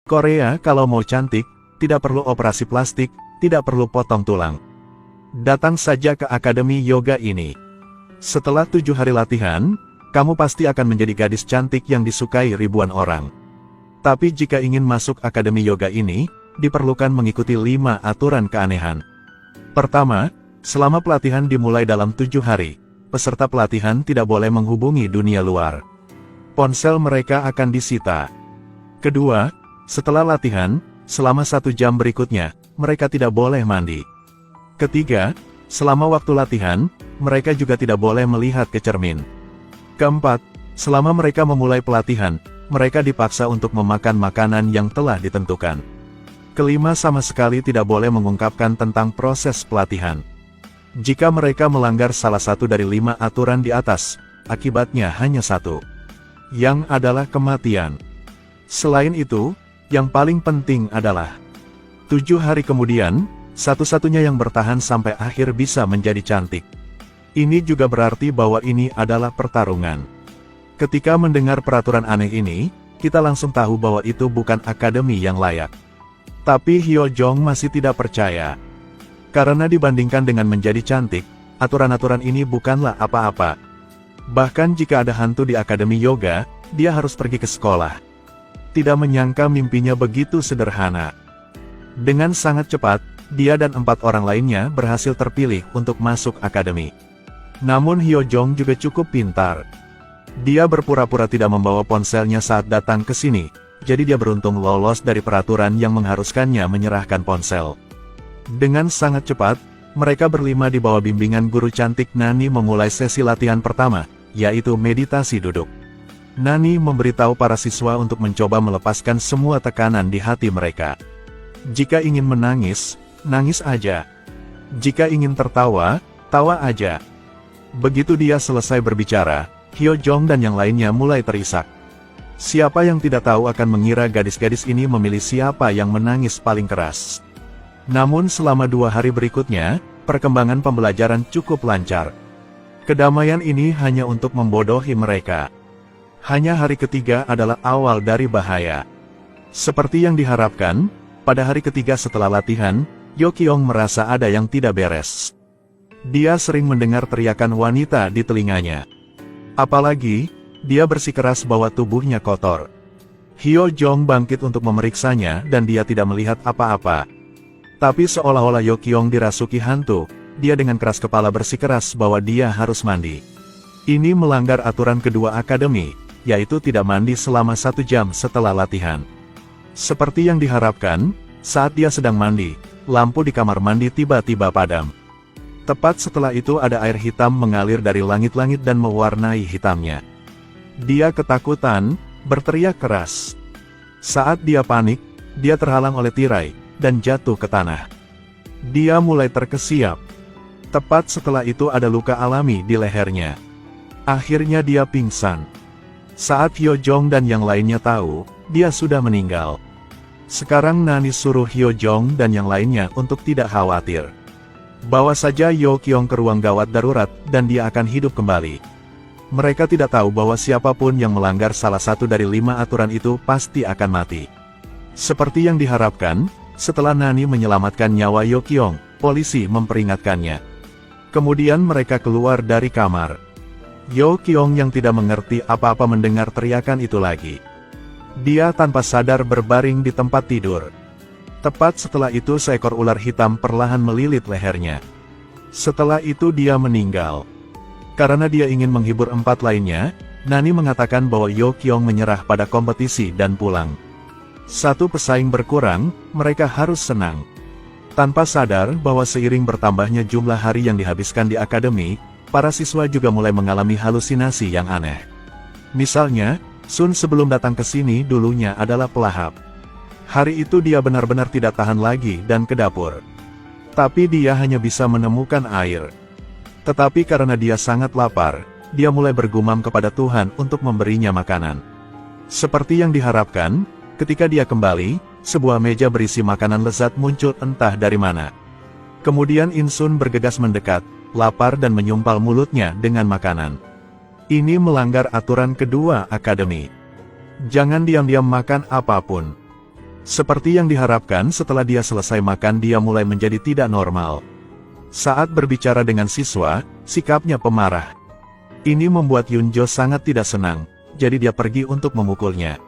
Korea kalau mau cantik, tidak perlu operasi plastik, tidak perlu potong tulang. Datang saja ke Akademi Yoga ini. Setelah 7 hari latihan, kamu pasti akan menjadi gadis cantik yang disukai ribuan orang. Tapi jika ingin masuk Akademi Yoga ini, diperlukan mengikuti 5 aturan keanehan. Pertama, selama pelatihan dimulai dalam 7 hari, peserta pelatihan tidak boleh menghubungi dunia luar. Ponsel mereka akan disita. Kedua, setelah latihan, selama 1 jam berikutnya, mereka tidak boleh mandi. Ketiga, selama waktu latihan, mereka juga tidak boleh melihat ke cermin. Keempat, selama mereka memulai pelatihan, mereka dipaksa untuk memakan makanan yang telah ditentukan. Kelima, sama sekali tidak boleh mengungkapkan tentang proses pelatihan. Jika mereka melanggar salah satu dari 5 aturan di atas, akibatnya hanya satu, yang adalah kematian. Selain itu, yang paling penting adalah 7 hari kemudian, satu-satunya yang bertahan sampai akhir bisa menjadi cantik. Ini juga berarti bahwa ini adalah pertarungan. Ketika mendengar peraturan aneh ini, kita langsung tahu bahwa itu bukan akademi yang layak. Tapi Hyo Jong masih tidak percaya. Karena dibandingkan dengan menjadi cantik, aturan-aturan ini bukanlah apa-apa. Bahkan jika ada hantu di Akademi Yoga, dia harus pergi ke sekolah. Tidak menyangka mimpinya begitu sederhana. Dengan sangat cepat, dia dan 4 orang lainnya berhasil terpilih untuk masuk akademi. Namun Hyo Jong juga cukup pintar. Dia berpura-pura tidak membawa ponselnya saat datang ke sini, jadi dia beruntung lolos dari peraturan yang mengharuskannya menyerahkan ponsel. Dengan sangat cepat, mereka berlima di bawah bimbingan guru cantik Nani memulai sesi latihan pertama, yaitu meditasi duduk. Nani memberitahu para siswa untuk mencoba melepaskan semua tekanan di hati mereka. Jika ingin menangis, nangis aja. Jika ingin tertawa, tawa aja. Begitu dia selesai berbicara, Hyo Jong dan yang lainnya mulai terisak. Siapa yang tidak tahu akan mengira gadis-gadis ini memilih siapa yang menangis paling keras. Namun selama 2 hari berikutnya, perkembangan pembelajaran cukup lancar. Kedamaian ini hanya untuk membodohi mereka. Hanya hari ketiga adalah awal dari bahaya. Seperti yang diharapkan, pada hari ketiga setelah latihan, Yo Kyung merasa ada yang tidak beres. Dia sering mendengar teriakan wanita di telinganya. Apalagi, dia bersikeras bahwa tubuhnya kotor. Hyo Jong bangkit untuk memeriksanya dan dia tidak melihat apa-apa. Tapi seolah-olah Yo Kyung dirasuki hantu, dia dengan keras kepala bersikeras bahwa dia harus mandi. Ini melanggar aturan kedua akademi, yaitu tidak mandi selama 1 jam setelah latihan. Seperti yang diharapkan, saat dia sedang mandi, lampu di kamar mandi tiba-tiba padam. Tepat setelah itu ada air hitam mengalir dari langit-langit dan mewarnai hitamnya. Dia ketakutan, berteriak keras. Saat dia panik, dia terhalang oleh tirai, dan jatuh ke tanah. Dia mulai terkesiap. Tepat setelah itu ada luka alami di lehernya. Akhirnya dia pingsan. Saat Hyo Jong dan yang lainnya tahu, dia sudah meninggal. Sekarang Nani suruh Hyo Jong dan yang lainnya untuk tidak khawatir. Bawa saja Yo Kyung ke ruang gawat darurat dan dia akan hidup kembali. Mereka tidak tahu bahwa siapapun yang melanggar salah satu dari 5 aturan itu pasti akan mati. Seperti yang diharapkan, setelah Nani menyelamatkan nyawa Yo Kyung, polisi memperingatkannya. Kemudian mereka keluar dari kamar. Yo Kyung yang tidak mengerti apa-apa mendengar teriakan itu lagi. Dia tanpa sadar berbaring di tempat tidur. Tepat setelah itu seekor ular hitam perlahan melilit lehernya. Setelah itu dia meninggal. Karena dia ingin menghibur 4 lainnya, Nani mengatakan bahwa Yo Kyung menyerah pada kompetisi dan pulang. 1 pesaing berkurang, mereka harus senang. Tanpa sadar bahwa seiring bertambahnya jumlah hari yang dihabiskan di akademi, para siswa juga mulai mengalami halusinasi yang aneh. Misalnya, Sun sebelum datang ke sini dulunya adalah pelahap. Hari itu dia benar-benar tidak tahan lagi dan ke dapur. Tapi dia hanya bisa menemukan air. Tetapi karena dia sangat lapar, dia mulai bergumam kepada Tuhan untuk memberinya makanan. Seperti yang diharapkan, ketika dia kembali, sebuah meja berisi makanan lezat muncul entah dari mana. Kemudian In Sun bergegas mendekat, lapar dan menyumpal mulutnya dengan makanan. Ini melanggar aturan kedua akademi. Jangan diam-diam makan apapun. Seperti yang diharapkan, setelah dia selesai makan dia mulai menjadi tidak normal. Saat berbicara dengan siswa, sikapnya pemarah. Ini membuat Yunjo sangat tidak senang, jadi dia pergi untuk memukulnya.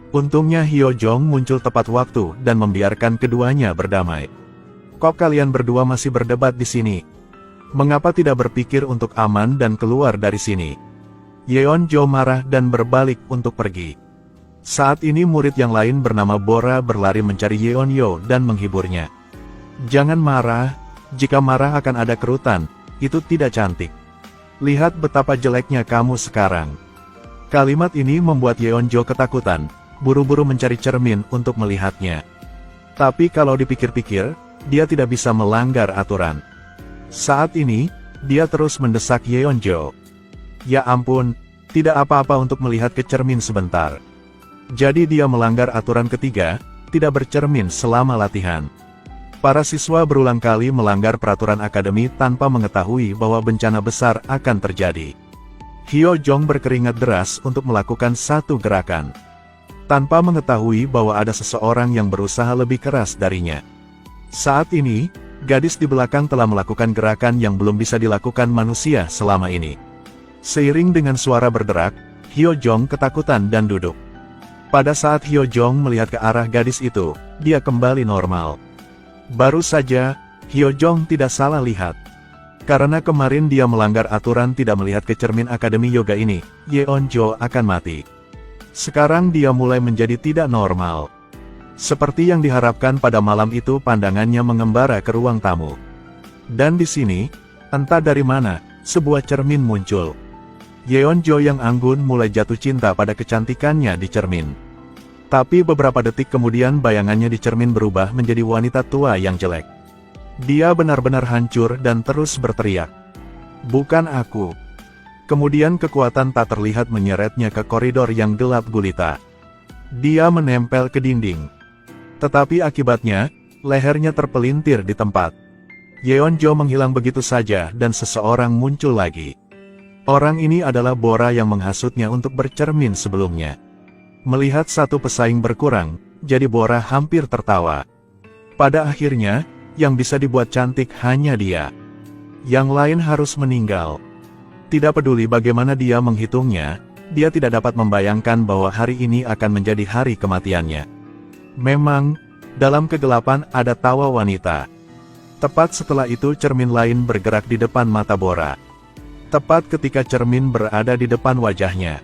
Untungnya Hyojong muncul tepat waktu dan membiarkan keduanya berdamai. Kok kalian berdua masih berdebat di sini? Mengapa tidak berpikir untuk aman dan keluar dari sini? Yeonjo marah dan berbalik untuk pergi. Saat ini murid yang lain bernama Bora berlari mencari Yeonjo dan menghiburnya. Jangan marah, jika marah akan ada kerutan, itu tidak cantik. Lihat betapa jeleknya kamu sekarang. Kalimat ini membuat Yeonjo ketakutan, buru-buru mencari cermin untuk melihatnya. Tapi kalau dipikir-pikir, dia tidak bisa melanggar aturan. Saat ini, dia terus mendesak Yeonjo. Ya ampun, tidak apa-apa untuk melihat ke cermin sebentar. Jadi dia melanggar aturan ketiga, tidak bercermin selama latihan. Para siswa berulang kali melanggar peraturan akademi tanpa mengetahui bahwa bencana besar akan terjadi. Hyojong berkeringat deras untuk melakukan satu gerakan. Tanpa mengetahui bahwa ada seseorang yang berusaha lebih keras darinya. Saat ini, gadis di belakang telah melakukan gerakan yang belum bisa dilakukan manusia selama ini. Seiring dengan suara berderak, Hyojong ketakutan dan duduk. Pada saat Hyojong melihat ke arah gadis itu, dia kembali normal. Baru saja, Hyojong tidak salah lihat. Karena kemarin dia melanggar aturan tidak melihat ke cermin Akademi Yoga ini, Yeonjo akan mati. Sekarang dia mulai menjadi tidak normal. Seperti yang diharapkan pada malam itu, pandangannya mengembara ke ruang tamu. Dan di sini, entah dari mana, sebuah cermin muncul. Yeonjo yang anggun mulai jatuh cinta pada kecantikannya di cermin. Tapi beberapa detik kemudian bayangannya di cermin berubah menjadi wanita tua yang jelek. Dia benar-benar hancur dan terus berteriak. Bukan aku. Kemudian kekuatan tak terlihat menyeretnya ke koridor yang gelap gulita. Dia menempel ke dinding. Tetapi akibatnya, lehernya terpelintir di tempat. Yeonjo menghilang begitu saja dan seseorang muncul lagi. Orang ini adalah Bora yang menghasutnya untuk bercermin sebelumnya. Melihat satu pesaing berkurang, jadi Bora hampir tertawa. Pada akhirnya, yang bisa dibuat cantik hanya dia. Yang lain harus meninggal. Tidak peduli bagaimana dia menghitungnya, dia tidak dapat membayangkan bahwa hari ini akan menjadi hari kematiannya. Memang, dalam kegelapan ada tawa wanita. Tepat setelah itu cermin lain bergerak di depan mata Bora. Tepat ketika cermin berada di depan wajahnya.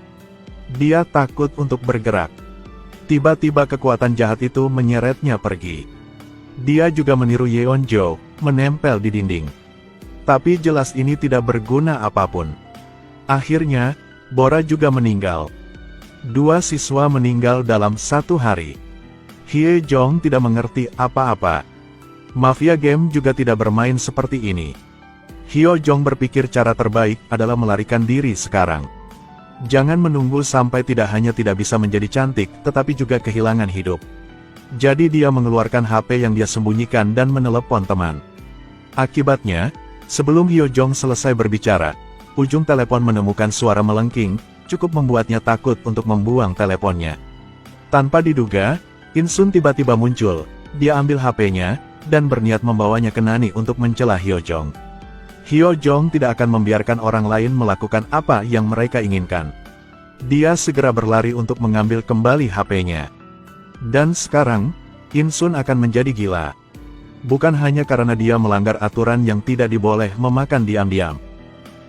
Dia takut untuk bergerak. Tiba-tiba kekuatan jahat itu menyeretnya pergi. Dia juga meniru Yeonjo, menempel di dinding. Tapi jelas ini tidak berguna apapun. Akhirnya, Bora juga meninggal. 2 siswa meninggal dalam 1 hari. Hyejong tidak mengerti apa-apa. Mafia game juga tidak bermain seperti ini. Hyojong berpikir cara terbaik adalah melarikan diri sekarang. Jangan menunggu sampai tidak hanya tidak bisa menjadi cantik, tetapi juga kehilangan hidup. Jadi dia mengeluarkan HP yang dia sembunyikan dan menelepon teman. Akibatnya, sebelum Hyojong selesai berbicara, ujung telepon menemukan suara melengking, cukup membuatnya takut untuk membuang teleponnya. Tanpa diduga, Insun tiba-tiba muncul. Dia ambil HP-nya, dan berniat membawanya ke Nani untuk mencela Hyojong. Hyojong tidak akan membiarkan orang lain melakukan apa yang mereka inginkan. Dia segera berlari untuk mengambil kembali HP-nya. Dan sekarang, Insun akan menjadi gila. Bukan hanya karena dia melanggar aturan yang tidak diboleh memakan diam-diam.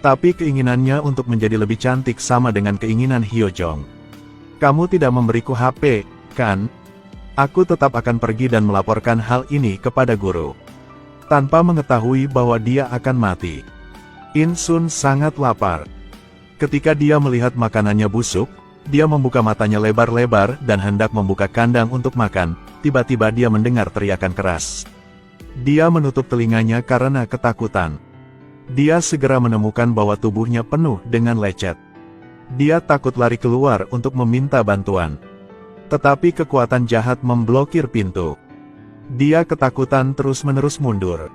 Tapi keinginannya untuk menjadi lebih cantik sama dengan keinginan Hyojong. Kamu tidak memberiku HP, kan? Aku tetap akan pergi dan melaporkan hal ini kepada guru. Tanpa mengetahui bahwa dia akan mati. Insun sangat lapar. Ketika dia melihat makanannya busuk, dia membuka matanya lebar-lebar dan hendak membuka kandang untuk makan, tiba-tiba dia mendengar teriakan keras. Dia menutup telinganya karena ketakutan. Dia segera menemukan bahwa tubuhnya penuh dengan lecet. Dia takut lari keluar untuk meminta bantuan. Tetapi kekuatan jahat memblokir pintu. Dia ketakutan terus-menerus mundur.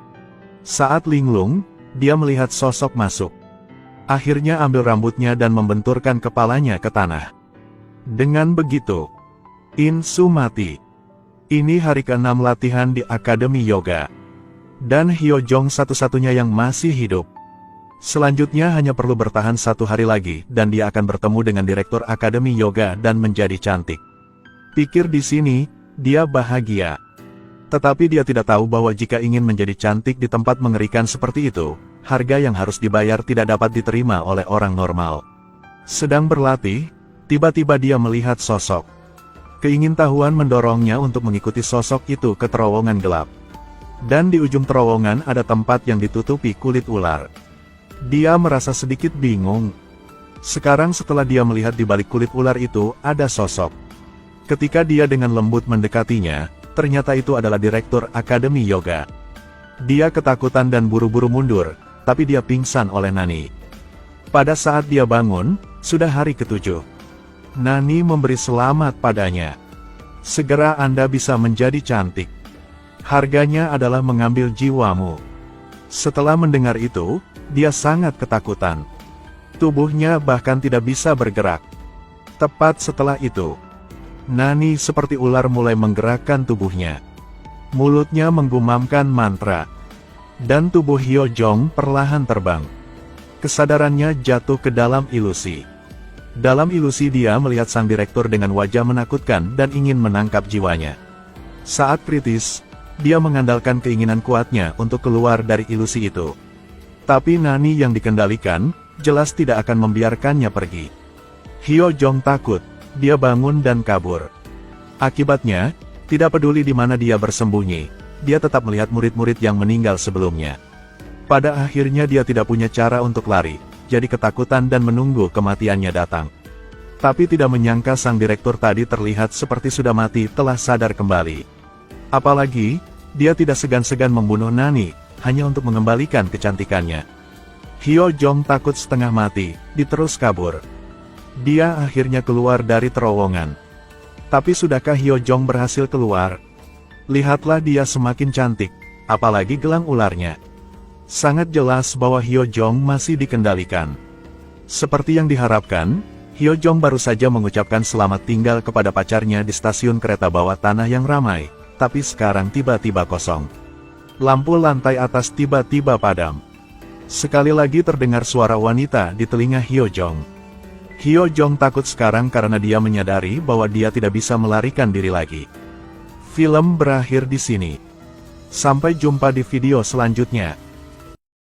Saat linglung, dia melihat sosok masuk. Akhirnya ambil rambutnya dan membenturkan kepalanya ke tanah. Dengan begitu, Insu mati. Ini hari ke-6 latihan di Akademi Yoga. Dan Hyo Jong satu-satunya yang masih hidup. Selanjutnya hanya perlu bertahan 1 hari lagi dan dia akan bertemu dengan Direktur Akademi Yoga dan menjadi cantik. Pikir di sini, dia bahagia. Tetapi dia tidak tahu bahwa jika ingin menjadi cantik di tempat mengerikan seperti itu, harga yang harus dibayar tidak dapat diterima oleh orang normal. Sedang berlatih, tiba-tiba dia melihat sosok. Keingintahuan mendorongnya untuk mengikuti sosok itu ke terowongan gelap. Dan di ujung terowongan ada tempat yang ditutupi kulit ular. Dia merasa sedikit bingung. Sekarang setelah dia melihat di balik kulit ular itu ada sosok. Ketika dia dengan lembut mendekatinya, ternyata itu adalah Direktur Akademi Yoga. Dia ketakutan dan buru-buru mundur, tapi dia pingsan oleh Nani. Pada saat dia bangun, sudah hari ke-7. Nani memberi selamat padanya. Segera Anda bisa menjadi cantik. Harganya adalah mengambil jiwamu. Setelah mendengar itu, dia sangat ketakutan. Tubuhnya bahkan tidak bisa bergerak. Tepat setelah itu, Nani seperti ular mulai menggerakkan tubuhnya. Mulutnya menggumamkan mantra. Dan tubuh Hyo Jong perlahan terbang. Kesadarannya jatuh ke dalam ilusi. Dalam ilusi dia melihat sang direktur dengan wajah menakutkan dan ingin menangkap jiwanya. Saat kritis, dia mengandalkan keinginan kuatnya untuk keluar dari ilusi itu. Tapi Nani yang dikendalikan, jelas tidak akan membiarkannya pergi. Hyo Jong takut, dia bangun dan kabur. Akibatnya, tidak peduli di mana dia bersembunyi, dia tetap melihat murid-murid yang meninggal sebelumnya. Pada akhirnya dia tidak punya cara untuk lari, jadi ketakutan dan menunggu kematiannya datang. Tapi tidak menyangka sang direktur tadi terlihat seperti sudah mati telah sadar kembali. Apalagi, dia tidak segan-segan membunuh Nani, hanya untuk mengembalikan kecantikannya. Hyo Jong takut setengah mati, diterus kabur. Dia akhirnya keluar dari terowongan. Tapi sudahkah Hyo Jong berhasil keluar? Lihatlah dia semakin cantik, apalagi gelang ularnya. Sangat jelas bahwa Hyo Jong masih dikendalikan. Seperti yang diharapkan, Hyo Jong baru saja mengucapkan selamat tinggal kepada pacarnya di stasiun kereta bawah tanah yang ramai, tapi sekarang tiba-tiba kosong. Lampu lantai atas tiba-tiba padam. Sekali lagi terdengar suara wanita di telinga Hyo Jong. Hyo Jong takut sekarang karena dia menyadari bahwa dia tidak bisa melarikan diri lagi. Film berakhir di sini. Sampai jumpa di video selanjutnya.